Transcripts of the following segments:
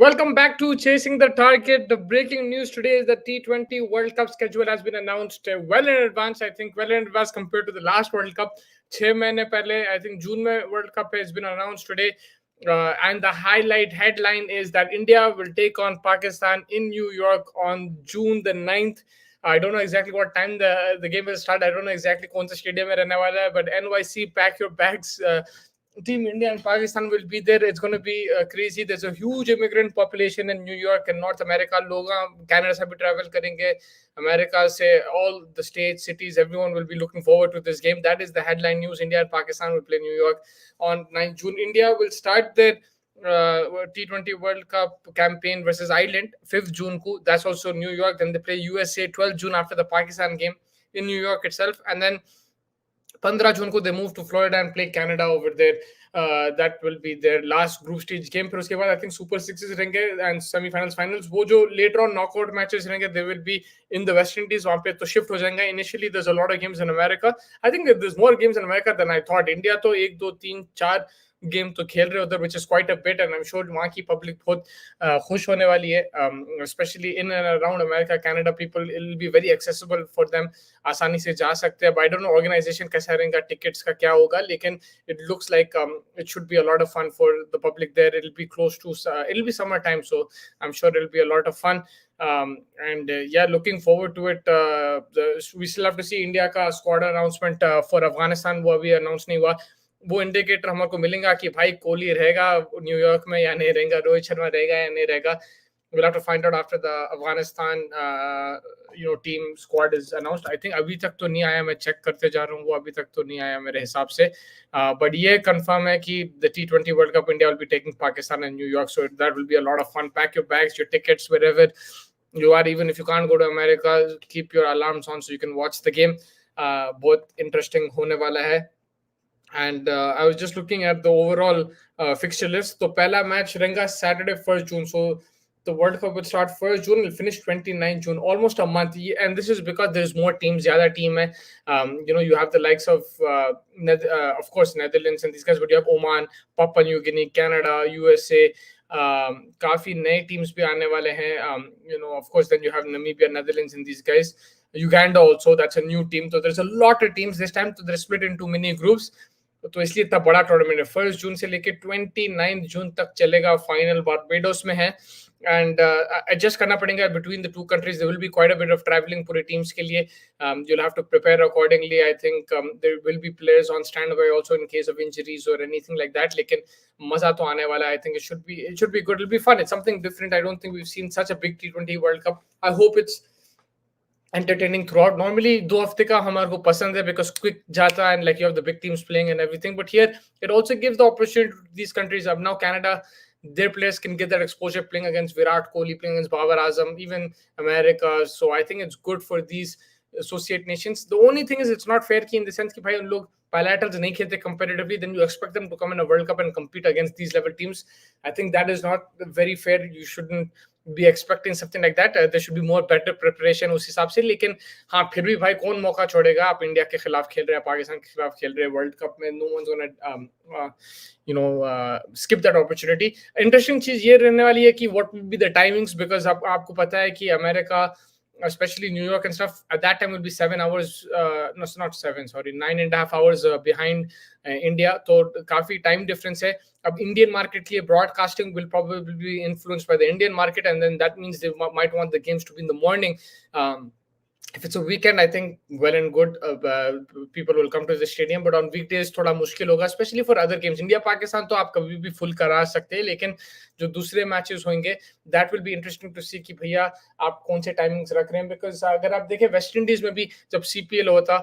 Welcome back to Chasing the Target. The breaking news today is the T20 World Cup schedule has been announced well in advance. I think well in advance compared to the last World Cup. 6 महीने पहले, I think June में World Cup has been announced today. And the headline is that India will take on Pakistan in New York on June the 9th. I don't know exactly what time the game will start. I don't know exactly कौन सा stadium में रहने वाला है, but NYC, pack your bags. Team India and Pakistan will be there. It's going to be crazy. There's a huge immigrant population in New York and North America. लोग Canada से भी travel करेंगे. America से all the states, cities, everyone will be looking forward to this game. That is the headline news. India and Pakistan will play New York on 9th June. India will start their T20 World Cup campaign versus Ireland 5th June को. That's also New York. Then they play USA 12th June after the Pakistan game in New York itself. And then 15 जून को they move to Florida and play Canada over there. That will be their last group stage game. फिर उसके बाद I think Super Sixes रहेंगे and semi-finals, finals. वो जो later on knockout matches रहेंगे, they will be in the West Indies. वहाँ पे तो shift हो जाएंगे. Initially there's a lot of games in America. I think there's more games in America than I thought. India तो 1, 2, 3, 4 game तो खेल रहे उधर, which is quite a bit, and I'm sure वहाँ की पब्लिक बहुत खुश होने वाली है, especially in and around America, Canada. People, it will be very accessible for them, आसानी से जा सकते हैं. But I don't know organization कैसा रहेगा, tickets का क्या होगा, लेकिन it looks like it should be a lot of fun for the public there. It'll be close to it'll be summertime, so I'm sure it'll be a lot of fun. And yeah, looking forward to it. We still have to see India का squad announcement for Afghanistan. वो अभी announce नहीं हुआ. वो indicator हमारे को मिलेगा कि भाई कोहली रहेगा न्यूयॉर्क में या नहीं रहेगा, रोहित शर्मा रहेगा या नहीं रहेगा. We'll have to find out after the Afghanistan team squad is announced. I think अभी तक तो नहीं आया, मैं चेक करते जा रहा हूँ, वो अभी तक तो नहीं आया मेरे हिसाब से. But ये confirm है कि the T20 World Cup India will be taking Pakistan and New York, so that will be a lot of fun. Pack your bags, your tickets, wherever you are. Even if you can't go to America, keep your alarms on so you can watch the game. बहुत interesting होने वाला है. And I was just looking at the overall fixture list. So pehla match रहेगा Saturday 1st June. So the World Cup will start 1st June, will finish 29th June, almost a month. And this is because there's more teams. ज़्यादा team है. You have the likes of course Netherlands and these guys, but you have Oman, Papua New Guinea, Canada, USA. काफी नए teams भी आने वाले हैं. Of course, then you have Namibia, Netherlands, and these guys. Uganda also, that's a new team. So there's a lot of teams this time. So they're split into mini groups. तो इसलिए इतना बड़ा tournament है. 1st जून से लेके 29 जून तक चलेगा. Final Barbados में है. एंड एडजस्ट करना पड़ेगा between the two countries. There will be quite a bit of traveling पूरे teams के लिए. You'll have to prepare accordingly. I think there will be players on standby also in case of injuries or anything like that. लेकिन मजा तो आने वाला है. I think it should be good. It'll be fun. It's something different. I don't think we've seen such a big T20 World Cup. I hope it's entertaining throughout. Normally 2 हफ्ते का हमारे को पसंद है because quick जाता and like you have the big teams playing and everything, but here it also gives the opportunity to these countries. Now Canada, their players can get that exposure playing against Virat Kohli, playing against Babar Azam, even America. So I think it's good for these associate nations. The only thing is it's not fair in the sense कि भाई उन लोग bilaterals नहीं खेलते competitively, then you expect them to come in a World Cup and compete against these level teams. I think that is not very fair. You shouldn't be expecting something like that. There should be more better preparation उस हिसाब से. लेकिन हाँ, फिर भी भाई कौन मौका छोड़ेगा. आप इंडिया के खिलाफ खेल रहे हैं, पाकिस्तान के खिलाफ खेल रहे हैं वर्ल्ड कप में. No one's gonna skip that opportunity. Interesting चीज ये रहने वाली है कि what will be the timings, because आपको पता है कि America, especially New York and stuff, at that time will be 7 hours, no, not 7, sorry, 9.5 hours behind India. So काफी time difference है. अब Indian market के लिए broadcasting will probably be influenced by the Indian market, and then that means they might want the games to be in the morning. If it's a weekend, I think well and good. People will come to the stadium, but on weekdays थोड़ा मुश्किल होगा, especially for other games. India Pakistan तो आप कभी भी full करा सकते हैं, लेकिन जो दूसरे matches होंगे, that will be interesting to see कि भैया आप कौन से timings रख रहे हैं. Because अगर आप देखें वेस्ट इंडीज में भी जब CPL होता,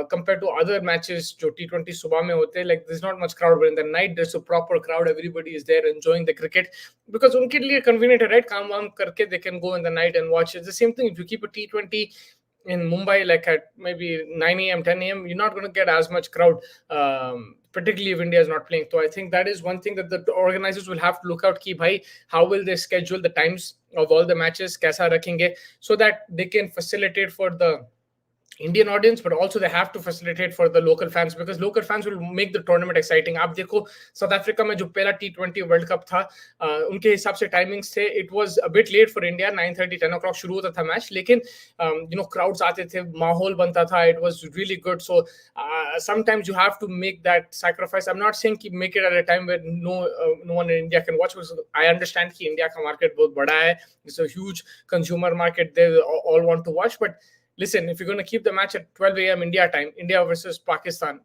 compared to other matches जो T20 सुबह में होते, like there's not much crowd, but in the night there's a proper crowd. Everybody is there enjoying the cricket because उनके लिए convenient है, right? काम वाम करके they can go in the night and watch. It's the same thing if you keep a T20 in Mumbai, like at maybe 9 a.m., 10 a.m., you're not going to get as much crowd, particularly if India is not playing. So I think that is one thing that the organizers will have to look out, ki bhai, how will they schedule the times of all the matches, kaisa rakhenge, so that they can facilitate for the Indian audience, but also they have to facilitate for the local fans, because local fans will make the tournament exciting. आप देखो south Africa में जो पहला T20 world cup था, उनके हिसाब से timings थे, it was a bit late for India, 9:30 10 o'clock शुरू होता था मैच, लेकिन क्राउड्स आते थे, माहौल बनता था, it was really good. So sometimes you have to make that sacrifice. I'm not saying कि make it at a time where no one in India can watch, because I understand कि India का market बहुत बड़ा है, it's a huge consumer market, they all want to watch. But listen, if you're going to keep the match at 12 a.m. India time, India versus Pakistan,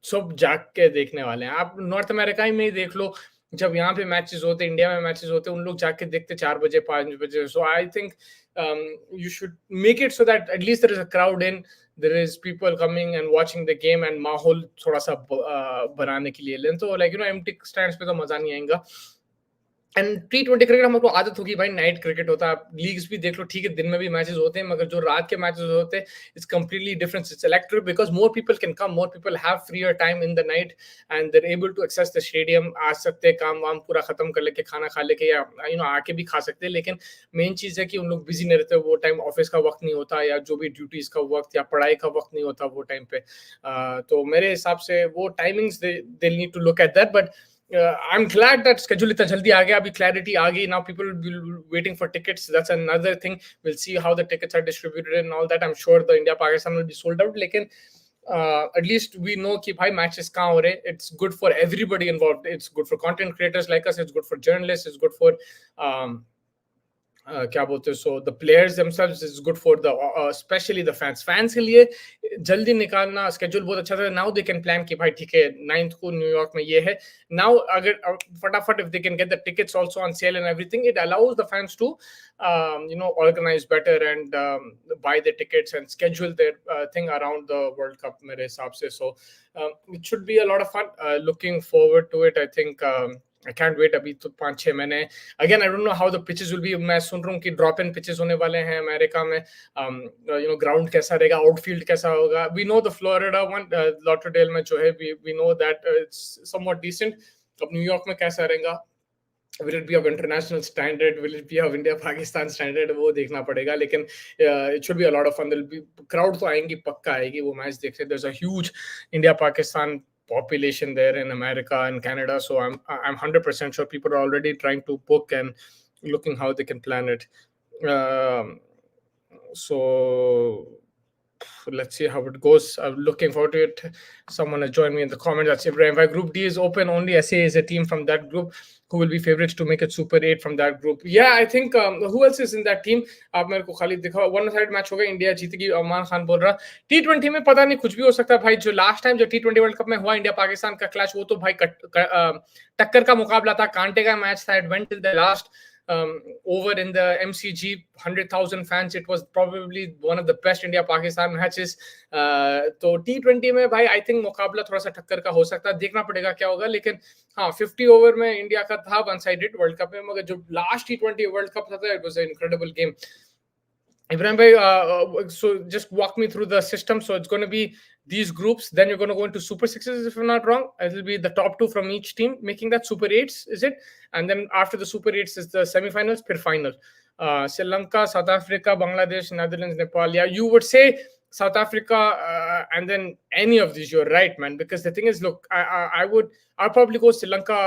सब जाग के देखने वाले हैं. आप नॉर्थ अमेरिका में ही देख लो, जब यहाँ पे मैचेस होते, इंडिया में मैचेस होते, उन लोग जाके देखते 4 बजे 5 बजे. So I think you should make it so that at least there is a crowd in, there is people coming and watching the game, and माहौल थोड़ा सा बनाने के लिए लें. तो empty stands पे तो मजा नहीं आएगा. एंड T20 क्रिकेट हमको आदत होगी भाई, नाइट क्रिकेट होता है. लीग्स भी देख लो, ठीक है दिन में भी मैचेस होते हैं, मगर जो रात के मैचेस होते हैं, it's completely different. It's electric because more people can come, more people have freer time in the night, and they're able to access the stadium. आ सकते हैं, काम वाम पूरा खत्म कर लेके, खाना खा लेके, या आके भी खा सकते हैं. लेकिन मेन चीज है कि उन लोग बिजी नहीं रहते, वो टाइम ऑफिस का वक्त नहीं होता, या जो भी ड्यूटीज का वक्त या पढ़ाई का वक्त नहीं होता वो टाइम पे. तो मेरे हिसाब से वो timings they need to look at that. But I'm glad that schedule इतना जल्दी आ गया, अभी clarity आ गई. Now people will be waiting for tickets. That's another thing. We'll see how the tickets are distributed and all that. I'm sure the India Pakistan will be sold out. लेकिन at least we know कि भाई matches कहाँ हो रहे. It's good for everybody involved. It's good for content creators like us. It's good for journalists. It's good for क्या बोलते हैं, so the players themselves, is good for the especially the fans के लिए जल्दी निकालना स्केड्यूल बहुत अच्छा था. नाउ दे कैन प्लान कि भाई ठीक है 9th को न्यूयॉर्क में ये है. नाउ अगर फटाफट if they can get the tickets also on sale and everything, it allows the fans to organize better and buy the tickets and schedule their thing around the World Cup मेरे हिसाब से. So it should be a lot of fun. Looking forward to it. I think I can't wait. अभी तो 5-6 महीने. Again, I don't know how the pitches will be. मैं सुन रहा हूँ कि drop in pitches होने वाले हैं अमेरिका में. Ground कैसा रहेगा, outfield कैसा होगा. We know the Florida one, Lauderdale में जो है, we know that it's somewhat decent. अब न्यूयॉर्क में कैसा रहेगा, will it be of international standard, will it be of India Pakistan standard, वो देखना पड़ेगा. लेकिन it should be a lot of fun. There'll be crowd तो आएंगी, पक्का आएगी वो मैच देखते. There's a huge India Pakistan population there in America and Canada, so I'm 100% sure people are already trying to book and looking how they can plan it. So let's see how it goes. I'm looking forward to it. Someone has joined me in the comments. That's Ibrahim. Why Group D is open, only SA is a team from that group who will be favorites to make it Super 8 from that group. Yeah, I think who else is in that team? आप मेरे को खाली दिखाओ. One side match होगा, India जीतेगी. अमान खान बोल रहा T20 में पता नहीं, कुछ भी हो सकता है भाई. जो लास्ट टाइम जो T20 वर्ल्ड कप में हुआ इंडिया पाकिस्तान का क्लैश, वो तो भाई टक्कर का मुकाबला था, कांटे का मैच था. It went till the last. Over in the MCG, 100,000 fans. It was probably one of the best India-Pakistan matches. तो T20 में भाई आई थिंक मुकाबला थोड़ा सा टक्कर का हो सकता है. देखना पड़ेगा क्या होगा. लेकिन हाँ, 50 ओवर में इंडिया का था वन साइडेड वर्ल्ड कप में, मगर जो लास्ट T20 वर्ल्ड कप था, it was an incredible game. Ibrahim bhai, so just walk me through the system. So it's going to be these groups, then you're going to go into Super Sixes, if I'm not wrong. It'll be the top 2 from each team making that Super 8s, is it? And then after the Super 8s is the semi-finals per final. Sri Lanka, South Africa, Bangladesh, Netherlands, Nepal. Yeah, you would say South Africa, and then any of these. You're right, man. Because the thing is, look, I'll probably go Sri Lanka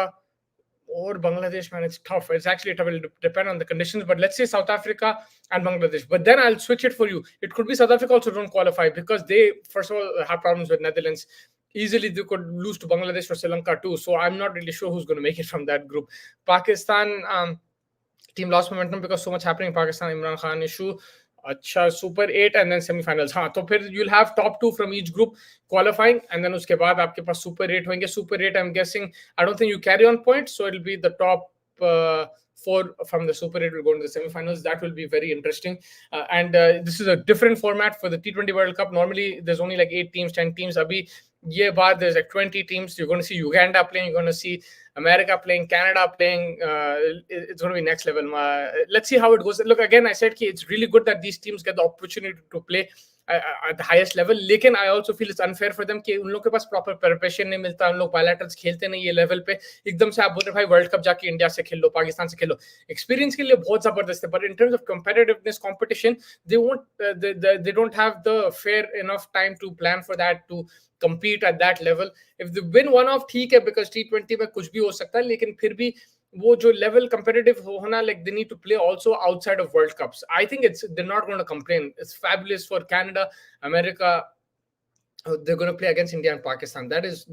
or Bangladesh, man. It's tough. It's actually tough. It will depend on the conditions. But let's say South Africa and Bangladesh. But then I'll switch it for you. It could be South Africa also don't qualify because they, first of all, have problems with Netherlands. Easily they could lose to Bangladesh or Sri Lanka too. So I'm not really sure who's going to make it from that group. Pakistan team lost momentum because so much happening in Pakistan. Imran Khan issue. अच्छा Super 8 and then semi-finals. हाँ, तो फिर you'll have top 2 from each group qualifying, and then उसके बाद आपके पास Super 8 होंगे. Super 8, I'm guessing, I don't think you carry on points, so it'll be the top 4 from the Super 8 will go into the semi-finals. That will be very interesting. And this is a different format for the T20 World Cup. Normally, there's only like 8 teams, 10 teams. Abhi ये बात, there's like 20 teams. You're going to see Uganda playing, you're going to see America playing, Canada playing. It's going to be next level. Let's see how it goes. Look, again, I said it's really good that these teams get the opportunity to play at the highest level. लेकिन I also feel it's unfair for them कि उन लोग के पास proper preparation नहीं मिलता, उन लोग bilaterals खेलते नहीं ये level पे. एकदम से आप बोल रहे भाई वर्ल्ड कप जाके इंडिया से खेल लो, पाकिस्तान से खेलो. Experience के लिए बहुत जबरदस्त है, but in terms of competitiveness, competition, they won't, they don't have the fair enough time to plan for that, to compete at that level. If they win one off ठीक है, because T20 में कुछ भी हो सकता है, लेकिन फिर भी वो जो level competitive होना, like they need to play also outside of World Cups. I think they're not going to complain. It's fabulous for Canada, America. They're going to play against India and Pakistan. That's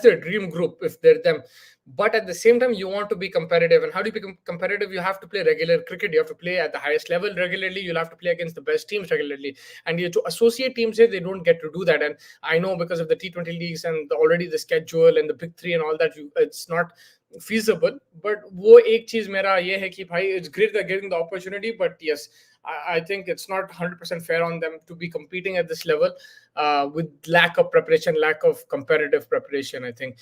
their dream group if they're them. But at the same time, you want to be competitive. And how do you become competitive? You have to play regular cricket. You have to play at the highest level regularly. You'll have to play against the best teams regularly. And you to associate teams here, they don't get to do that. And I know because of the T20 leagues and already the schedule and the big three and all that, it's not feasible. But वो एक चीज मेरा ये है कि भाई, it's great they're getting the opportunity, but yes, I think it's not 100% fair on them to be competing at this level with lack of preparation, lack of competitive preparation, I think.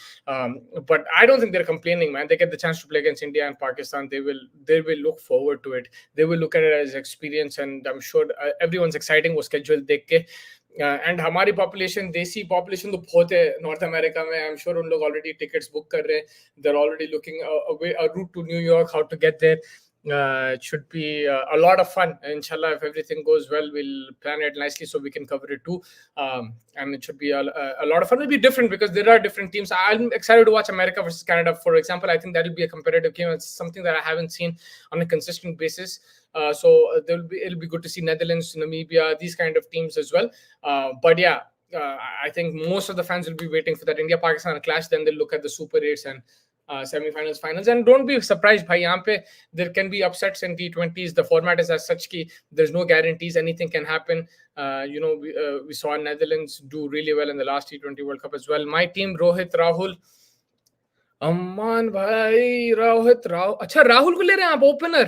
But I don't think they're complaining, man. They get the chance to play against India and Pakistan. They will look forward to it. They will look at it as experience, and I'm sure everyone's exciting वो schedule देख के. And हमारी population, देसी population तो बहुत है north America में. I am sure उन लोग ऑलरेडी टिकट्स बुक कर रहे हैं. They are already looking a route to New York, how to get there. It should be a lot of fun. Inshallah, if everything goes well, we'll plan it nicely so we can cover it too. And it should be a lot of fun. It'll be different because there are different teams. I'm excited to watch America versus Canada, for example. I think that'll be a competitive game. It's something that I haven't seen on a consistent basis. So it'll be good to see Netherlands, Namibia, these kind of teams as well. But yeah, I think most of the fans will be waiting for that India-Pakistan clash. Then they'll look at the Super 8s and semi-finals, finals, and don't be surprised bhai, yahan pe there can be upsets in T20s. The format is as such ki there's no guarantees, anything can happen. We saw Netherlands do really well in the last T20 World Cup as well. My team, Rohit, Rahul, Amman bhai, Rohit, Rahul. Acha, Rahul ko le rahe hain aap opener?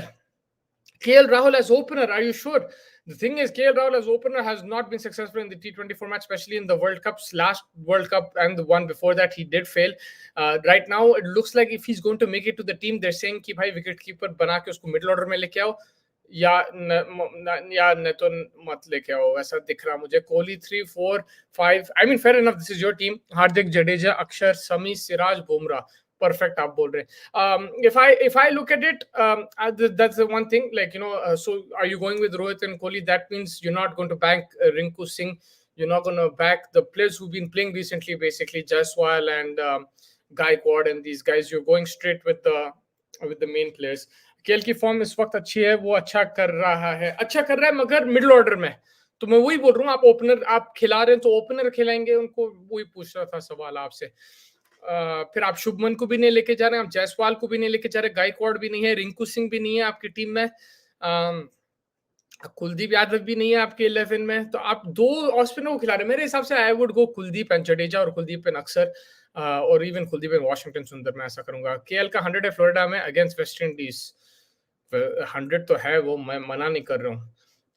KL Rahul as opener, are you sure? The thing is, KL Rahul as opener has not been successful in the T20 format, especially in the World Cups. Last World Cup and the one before that, he did fail. Right now, it looks like if he's going to make it to the team, they're saying कि भाई wicket keeper बना के उसको middle order में लेके आओ, या न तो मत लेके आओ, ऐसा दिख रहा मुझे. Kohli 3, 4, 5. I mean, fair enough. This is your team. हार्दिक, जडेजा, अक्षर, समी, सिराज, बुमराह. Perfect, आप बोल रहे. If I look at it, that's the one thing. Like, so are you going with Rohit and Kohli? That means you're not going to back Rinku Singh. You're not going to back the players who've been playing recently, basically Jaiswal and Gaikwad and these guys. You're going straight with the main players. KL की form इस वक्त अच्छी है, वो अच्छा कर रहा है मगर मिडिल ऑर्डर में. तो मैं वही बोल रहा हूँ, आप ओपनर आप खिला रहे हैं तो ओपनर खिलाएंगे उनको. वही पूछ रहा था सवाल आपसे. फिर आप शुभमन को भी नहीं लेके जा रहे हैं, आप जायसवाल को भी नहीं लेके जा रहे, गायकवाड़ भी नहीं है, रिंकू सिंह भी नहीं है आपकी टीम में, कुलदीप यादव भी नहीं है आपके 11 में. तो आप 2 ऑफ स्पिनर को खिला रहे हैं. मेरे हिसाब से I would go Kuldeep and Jadeja, और कुलदीप एंड अक्सर, और इवन कुलदीप एंड वॉशिंगटन सुंदर. मैं ऐसा करूंगा. केएल का 100 है फ्लोरिडा में अगेंस्ट वेस्ट इंडीज. 100 तो है, वो मैं मना नहीं कर रहा हूँ,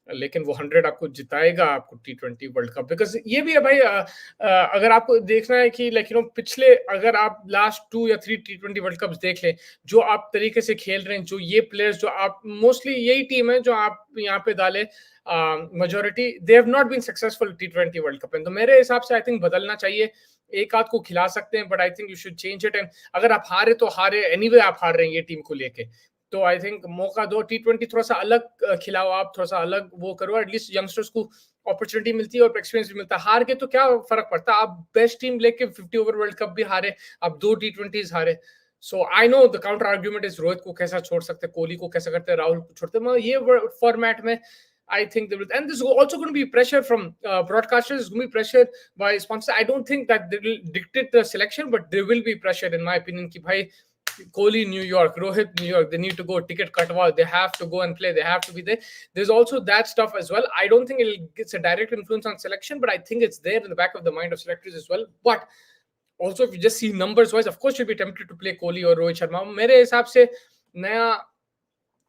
लेकिन वो 100 आपको जिताएगा आपको T20 वर्ल्ड कप. बिकॉज ये भी है भाई, अगर आपको देखना है कि पिछले, अगर आप लास्ट 2 या 3 T20 वर्ल्ड कप्स देख लें, जो आप तरीके से खेल रहे हैं, जो ये प्लेयर्स, जो आप मोस्टली यही टीम है जो आप यहाँ पे डाले, majority they have not been successful T20 world cup. तो मेरे हिसाब से आई थिंक बदलना चाहिए. एक आध को खिला सकते हैं, but I think you should change it. And अगर आप हारे तो हारे, एनीवे आप हार रहे हैं ये टीम को लेके, तो आई थिंक मौका दो. T20 थोड़ा सा अलग खिलाओ, आप थोड़ा सा अलग वो करो. एटलीस्ट यंगस्टर्स को अपॉर्चुनिटी मिलती है और एक्सपीरियंस भी मिलता है. हार के तो क्या फर्क पड़ता है, आप बेस्ट टीम लेके 50 ओवर वर्ल्ड कप भी हारे, आप 2 T20s हारे. So I know the counter argument is Rohit को कैसा छोड़ सकते, कोहली को कैसा करते, राहुल को छोड़ते. मैं ये फॉर्मेट में I think they will, and there's also going to be pressure from broadcasters. There's going to be pressure by sponsors. I don't think that they will dictate the selection, but there will be pressure, in my opinion. Ki bhai, Kohli, New York, Rohit, New York, they need to go ticket katwa. They have to go and play. They have to be there. There's also that stuff as well. I don't think it's a direct influence on selection, but I think it's there in the back of the mind of selectors as well. But also, if you just see numbers wise, of course, you'll be tempted to play Kohli or Rohit Sharma. मेरे हिसाब से नया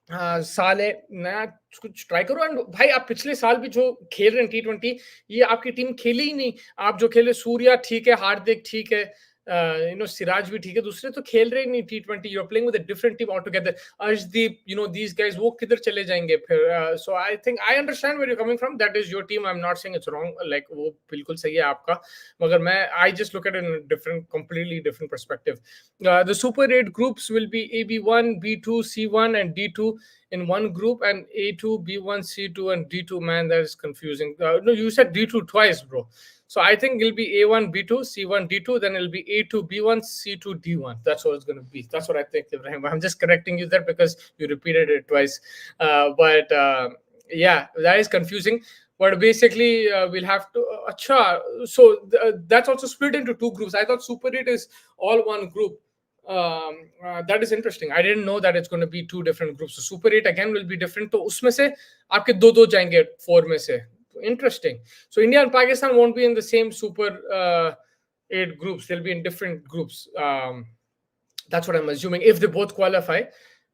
हाँ, साल है नया, कुछ try करो। एंड भाई आप पिछले साल भी जो खेल रहे हैं T20, ये आपकी टीम खेली ही नहीं। आप जो खेले, सूर्या ठीक है, हार्दिक ठीक है, सिराज भी ठीक है, दूसरे तो खेल रहे ही नहीं T20। You are playing with a different team all together. Arshdeep, these guys, वो किधर चले जाएंगे फिर? So I think I understand where you coming from, that is your team, I am not saying it's wrong, like वो बिल्कुल सही है आपका। मगर मैं I just look at in different, completely different perspective. The Super 8 groups will be AB1, B2, C1, and D2 in one group, and A2, B1, C2, and D2. Man, that is confusing. No, you said D2 twice, bro. So I think it'll be A1, B2, C1, D2, then it'll be A2, B1, C2, D1. That's what it's going to be. That's what I think, Ibrahim. I'm just correcting you there because you repeated it twice. But yeah, that is confusing. But basically, we'll have to. Acha, so that's also split into two groups. I thought Super 8 is all one group. That is interesting. I didn't know that it's going to be two different groups. So Super 8 again will be different. तो उसमें से आपके दो दो जाएंगे four में से. Interesting. So India and Pakistan won't be in the same Super 8 groups. They'll be in different groups. That's what I'm assuming. If they both qualify,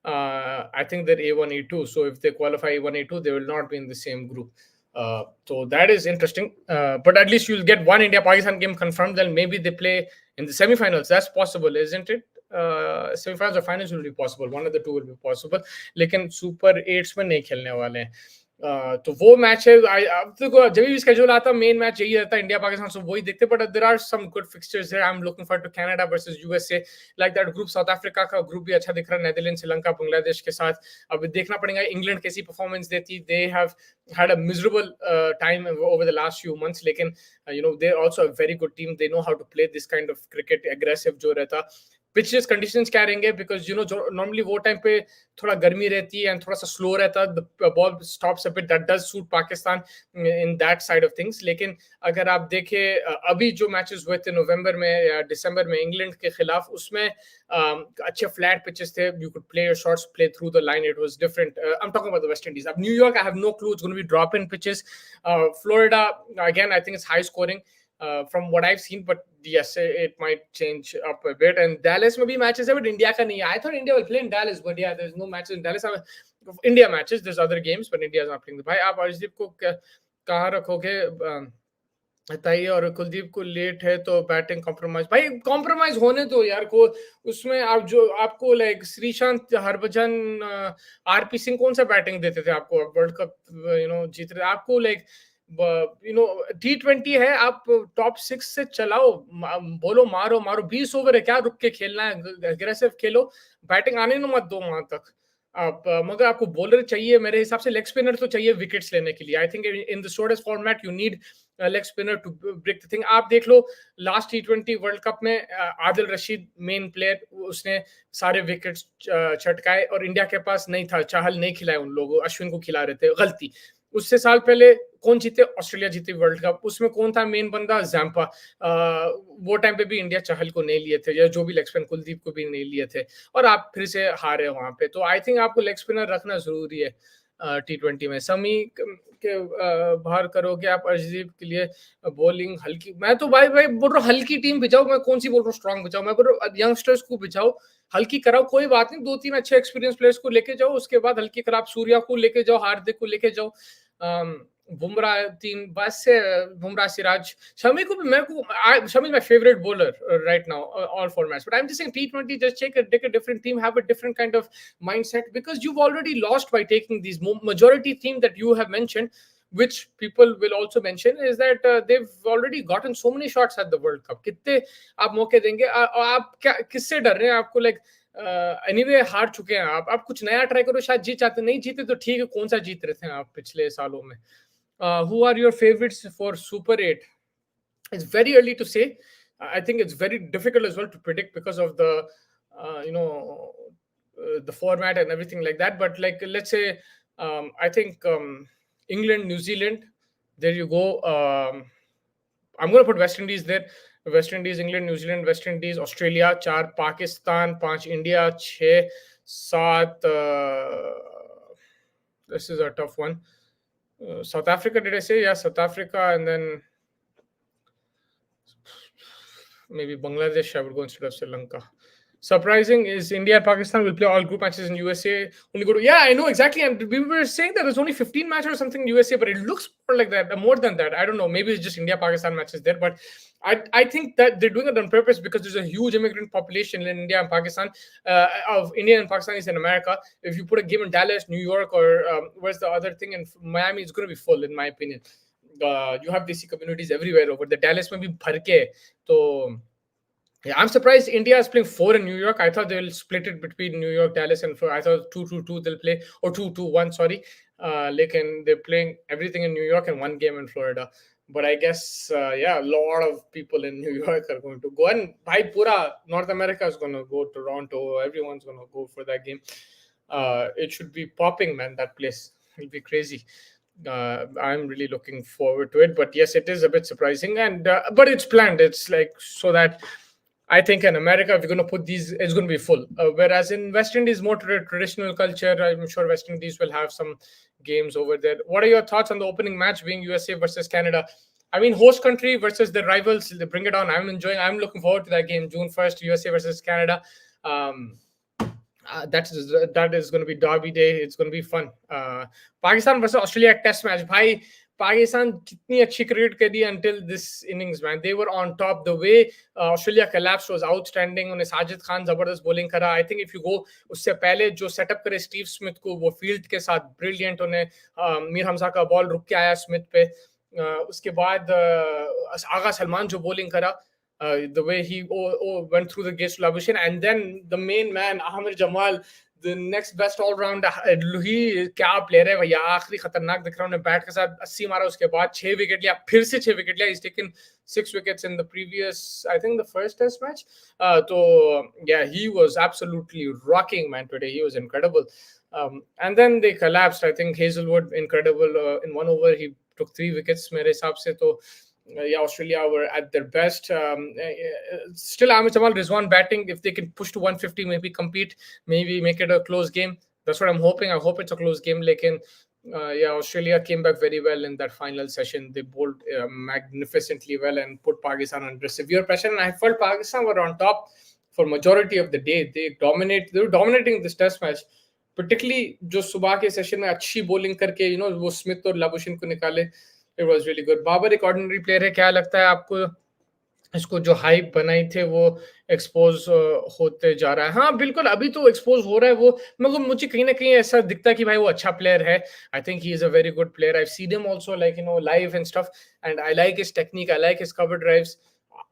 I think they're A1, A2. So if they qualify A1, A2, they will not be in the same group. So that is interesting. But at least you'll get one India Pakistan game confirmed. Then maybe they play in the semifinals. That's possible, isn't it? Semifinals or finals will be possible. One of the two will be possible. लेकिन super एट्स में नहीं खेलने वाले हैं। तो वो match है। अब तो जब भी स्केड्यूल आता मेन मैच यही रहता है, इंडिया पाकिस्तान, सब वही देखते। But there are some good fixtures here. I am looking forward to Canada versus USA, like that group. South Africa का ग्रुप भी अच्छा दिख रहा है, नेदरलैंड, श्रीलंका, बांग्लादेश के साथ। अब देखना पड़ेगा इंग्लैंड कैसी परफॉर्मेंस देती। They have had a miserable time over the last few months, लेकिन they're also a very good team. They know how to play this kind of cricket, aggressive जो रहता। पिचेस कंडीशंस क्या रहेंगे? Because जो normally वो time पे थोड़ा गर्मी रहती है एंड थोड़ा सा स्लो रहता है, the ball stops a bit, that does suit Pakistan in that side of things. लेकिन अगर आप देखें अभी जो मैचेस हुए थे नवंबर में या दिसंबर में इंग्लैंड के खिलाफ, उसमें अच्छे फ्लैट पिचेस थे। You could play your shots, play through the line, it was different. I am talking about the West Indies. अब New York, I have no clue, it's gonna be drop in pitches. Florida, again I think it's high scoring from what I've seen, but yes, it might change up a bit. And Dallas में भी matches है, but India का नहीं है. I thought India will play in Dallas, but yeah, there's no matches in Dallas. India matches, there's other games, but India is not playing. भाई आप अर्शदीप को कहाँ रखोगे? बताइए। और कुलदीप को लेट है तो बैटिंग कॉम्प्रोमाइज, भाई कॉम्प्रोमाइज होने दो यार को। उसमें आप जो आपको लाइक श्रीशांत, हरभजन, आरपी सिंह कौन सा बैटिंग देते थे आपको? वर्ल्ड कप जीत रहे आपको, लाइक T20 है, आप टॉप 6 से चलाओ, बोलो मारो मारो। 20 ओवर है, क्या रुक के खेलना है? अग्रेसिव खेलो, बैटिंग आने न मत दो वहां तक आप। मगर आपको बॉलर चाहिए, मेरे हिसाब से लेग स्पिनर तो चाहिए विकेट्स लेने के लिए। I think in the shortest format you need leg spinner to break the thing. आप देख लो लास्ट T20 वर्ल्ड कप में आदिल रशीद मेन प्लेयर, उसने सारे विकेट्स छटकाए और इंडिया के पास नहीं था। चाहल नहीं खिलाए उन लोगों, अश्विन को खिला रहे थे, गलती। उससे साल पहले कौन जीते? ऑस्ट्रेलिया जीती वर्ल्ड कप। उसमें कौन था मेन बंदा? जैम्पा। वो टाइम पे भी इंडिया चाहल को नहीं लिए थे, या जो भी लेग स्पिन, कुलदीप को भी नहीं लिए थे, और आप फिर से हारे वहां पे। तो आई थिंक आपको लेग स्पिनर रखना जरूरी है T20 में। समी के बाहर करोगे आप अर्शदीप के लिए बॉलिंग हल्की। मैं तो भाई भाई बोल रहा हूँ हल्की टीम भिजाओ। मैं कौन सी बोल रहा हूँ स्ट्रॉन्ग भिजाओ? मैं बोल रहा हूँ यंगस्टर्स को भिजाओ, हल्की कराओ, कोई बात नहीं। 2-3 अच्छे एक्सपीरियंस प्लेयर्स को लेके जाओ, उसके बाद हल्की कराओ। सूर्या को लेके जाओ, हार्दिक को लेके जाओ, बुमराह, 3 बस से बुमराह, सिराज, शमी को भी। मैं को Shami my favorite bowler right now, all formats. But I'm just saying T20, just take a different team, have a different kind of mindset, because you've already lost by taking these. Majority theme that you have mentioned, which people will also mention, is that they've already gotten so many shots at the World Cup. कितने आप मौके देंगे? आप क्या किससे डर रहे हैं? आपको लाइक एनीवे हार चुके हैं आप कुछ नया ट्राई करो, शायद जीत जाते। नहीं जीते तो ठीक है, कौन सा जीत रहे थे आप पिछले सालों में? Who are your favorites for Super 8? It's very early to say. I think it's very difficult as well to predict because of the the format and everything like that. But like, let's say, I think England, New Zealand, there you go. I'm going to put West Indies there. West Indies, England, New Zealand, West Indies, Australia 4, Pakistan 5, India 6, 7. This is a tough one. South Africa, did I say? Yeah, South Africa, and then maybe Bangladesh I would go instead of Sri Lanka. Surprising is India and Pakistan will play all group matches in USA. Only go to, yeah, I know exactly. And we were saying that there's only 15 matches or something in USA, but it looks more like that, more than that. I don't know. Maybe it's just India Pakistan matches there, but I think that they're doing it on purpose because there's a huge immigrant population in India and Pakistan, of Indian and Pakistanis in America. If you put a game in Dallas, New York, or where's the other thing in Miami, it's going to be full, in my opinion. You have DC communities everywhere over the Dallas में भी भर के तो yeah, I'm surprised India is playing four in New York. I thought they'll split it between New York, Dallas, and I thought 2-2-2 they'll play, or 2-2-1. Sorry, like, and they're playing everything in New York and one game in Florida. But I guess yeah, a lot of people in New York are going to go, and bhai pura North America is going to go. Toronto, everyone's going to go for that game. It should be popping, man. That place, it'll be crazy. I'm really looking forward to it. But yes, it is a bit surprising, and but it's planned. It's like so that I think in America, if you're going to put these, it's going to be full. Whereas in West Indies, more traditional culture, I'm sure West Indies will have some games over there. What are your thoughts on the opening match being USA versus Canada? I mean, host country versus the rivals, they bring it on. I'm looking forward to that game, June 1st, USA versus Canada. Um, that is going to be Derby Day. It's going to be fun. Pakistan versus Australia test match. Bhai, Pakistan kitni अच्छी cricket kari until this innings, man. They were on top. The way Australia collapsed was outstanding. उन्हें साजिद खान जबरदस्त bowling करा. I think if you go उससे पहले जो setup करे Steve Smith को, वो field के साथ brilliant. उन्हें मीर हमजा का ball रुक के आया Smith पे. उसके बाद आगा सलमान जो bowling करा. The way he went through the gates to Labushin, and then the main man Ahmed Jamal, the next best all round. ही क्या player है भैया, आखिरी खतरनाक दिख रहा है. बैट के साथ 80 मारा, उसके बाद 6 विकेट लिया, फिर से 6 विकेट लिया. He's taken 6 wickets in the previous, I think the first test match. So yeah, he was absolutely rocking, man, today. He was incredible. And then they collapsed. I think Hazelwood, incredible. In 1 over he took 3 wickets मेरे हिसाब से. तो yeah, Australia were at their best. Still, Ahmed Jamal, Rizwan batting. If they can push to 150, maybe compete, maybe make it a close game. That's what I'm hoping. I hope it's a close game. Lekin, yeah, Australia came back very well in that final session. They bowled magnificently well and put Pakistan under severe pressure. And I felt Pakistan were on top for majority of the day. They were dominating this test match. Particularly, जो सुबह के session में अच्छी bowling करके, वो Smith और लाबुशिन को निकाले. It was really good. Babar एक ऑर्डिनरी प्लेयर है. क्या लगता है आपको, इसको जो हाइप बनाई थे वो एक्सपोज होते जा रहा है? हाँ बिल्कुल, अभी तो एक्सपोज हो रहा है वो, मगर मुझे कहीं ना कहीं ऐसा दिखता है कि भाई वो अच्छा प्लेयर है. I think he is a very good player. I seen him also like live and stuff, and I like his technique, I like his cover drives.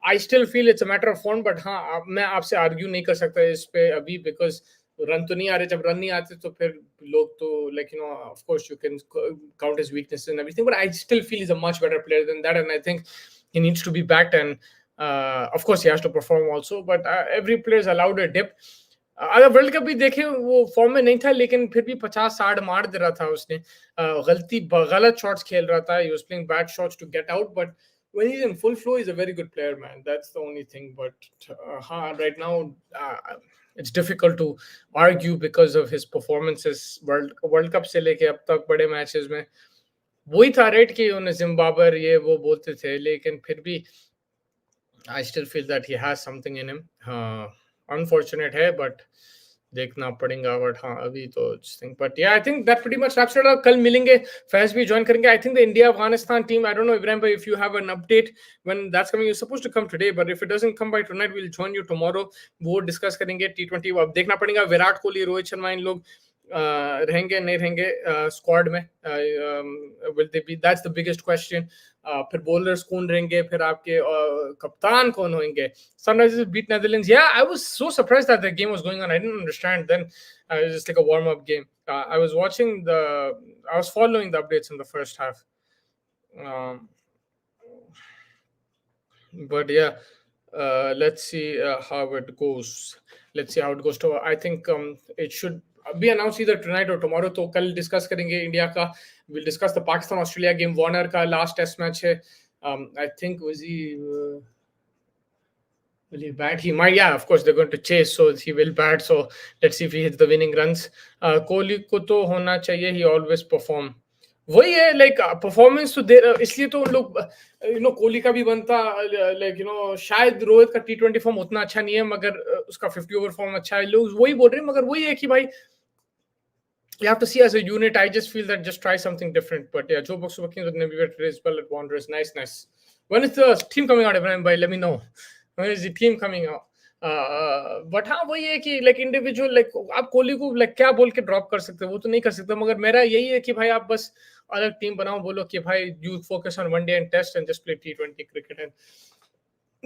I still feel it's a matter of form, but हाँ, मैं आपसे argue नहीं कर सकता इस पे अभी, because run तो नहीं आ रहे. जब रन नहीं आते तो फिर लोग तो of course you can count his weaknesses and everything, but I still feel he's a much better player than that, and I think he needs to be backed, and of course he has to perform also, but every player is allowed a dip. अगर world cup भी देखें, वो form में नहीं था, लेकिन फिर भी 50-60 मार दे रहा था उसने. गलत शॉट्स खेल रहा था. He was playing bad shots to get out, but when he's in full flow, he's a very good player, man. That's the only thing. But right now, it's difficult to argue because of his performances. World Cup से लेके अब तक बड़े matches में वही था rate कि उन्हें जिम्बाब्वे ये वो बोलते थे, लेकिन फिर भी I still feel that he has something in him. Unfortunate है, but देखना पड़ेगा. बट हाँ, अभी तो think. But yeah I think that pretty much wraps it up. कल मिलेंगे, फैज भी ज्वाइन करेंगे. I think the India Afghanistan team, I don't know Ibrahim भाई, if you have an update when that's coming. You supposed to come today, but if it doesn't come by tonight, we will join you tomorrow. वो discuss करेंगे T20. अब देखना पड़ेगा विराट कोहली, रोहित शर्मा, इन लोग रहेंगे नहीं रहेंगे स्क्वाड में. Will they B, that's the biggest question. फिर बॉलर्स कौन रहेंगे, फिर आपके कप्तान कौन होंगे. Sunrisers beat Netherlands. Yeah, I was so surprised that the game was going on. I didn't understand. Then it was just like a warm-up game. I was following the updates in the first half. But yeah, let's see how it goes. To, I think it should be announced either tonight or tomorrow. तो कल discuss करेंगे India का. We'll discuss the Pakistan Australia game. Warner का last test match है. I think will he bat? He might. Yeah, of course they're going to chase, so he will bat. So let's see if he hits the winning runs. Kohli को तो होना चाहिए. He always perform. वही है like performance तो दे इसलिए तो उन लोग कोहली का भी बनता लाइक शायद रोहित का T20 फॉर्म उतना अच्छा नहीं है मगर उसका 50 ओवर फॉर्म अच्छा है लोग वही बोल रहे हैं मगर वही है कि भाई you have to see as a unit. I just feel that just try something different. But yeah, Joe Buck's working with Navi as well at Wanderers. Nice, nice. When is the team coming out, Ibrahim? Bhai, let me know. When is the team coming out? But हाँ वही है कि like individual like आप कोहली को like क्या बोल के drop कर सकते हो वो तो नहीं कर सकते मगर मेरा यही है कि भाई आप बस अलग टीम बनाओ बोलो कि भाई you focus on one day and test and just play T20 cricket and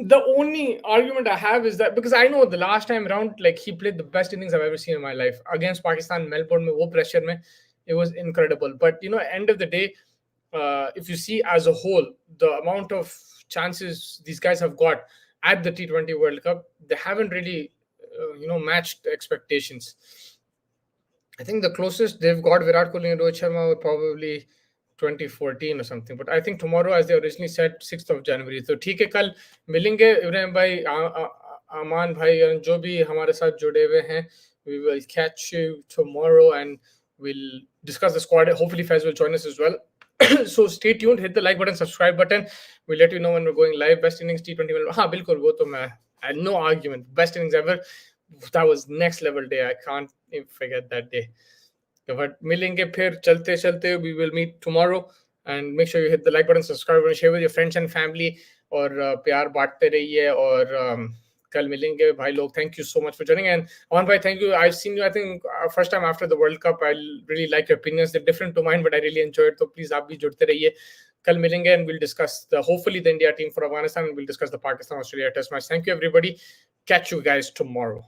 the only argument I have is that because I know the last time around, like he played the best innings I've ever seen in my life against Pakistan, Melbourne, mein, wo pressure mein, it was incredible. But end of the day, if you see as a whole, the amount of chances these guys have got at the T20 World Cup, they haven't really, matched expectations. I think the closest they've got Virat Kohli and Rohit Sharma were probably 2014 or something. But I think tomorrow, as they originally said, 6th of January. तो ठीक है कल मिलेंगे इब्राहिम भाई अमान भाई और जो भी हमारे साथ जुड़े हुए हैं. We will catch you tomorrow and we'll discuss the squad. Hopefully Faiz will join us as well. So stay tuned, hit the like button, subscribe button. We'll let you know when we're going live. Best innings T20 में हाँ बिल्कुल वो तो मैं no argument. Best innings ever. That was next level day. I can't even forget that day. But मिलेंगे फिर चलते चलते we will meet tomorrow and make sure you hit the like button, subscribe and share with your friends and family और प्यार बांटते रहिए और कल मिलेंगे भाई लोग. Thank you so much for joining and Aman bhai, thank you. I've seen you I think first time after the World Cup. I really like your opinions. They're different to mine but I really enjoyed. So please आप भी जुड़ते रहिए. कल मिलेंगे and we'll discuss hopefully the India team for Afghanistan and we'll discuss the Pakistan Australia test match. Thank you everybody. Catch you guys tomorrow.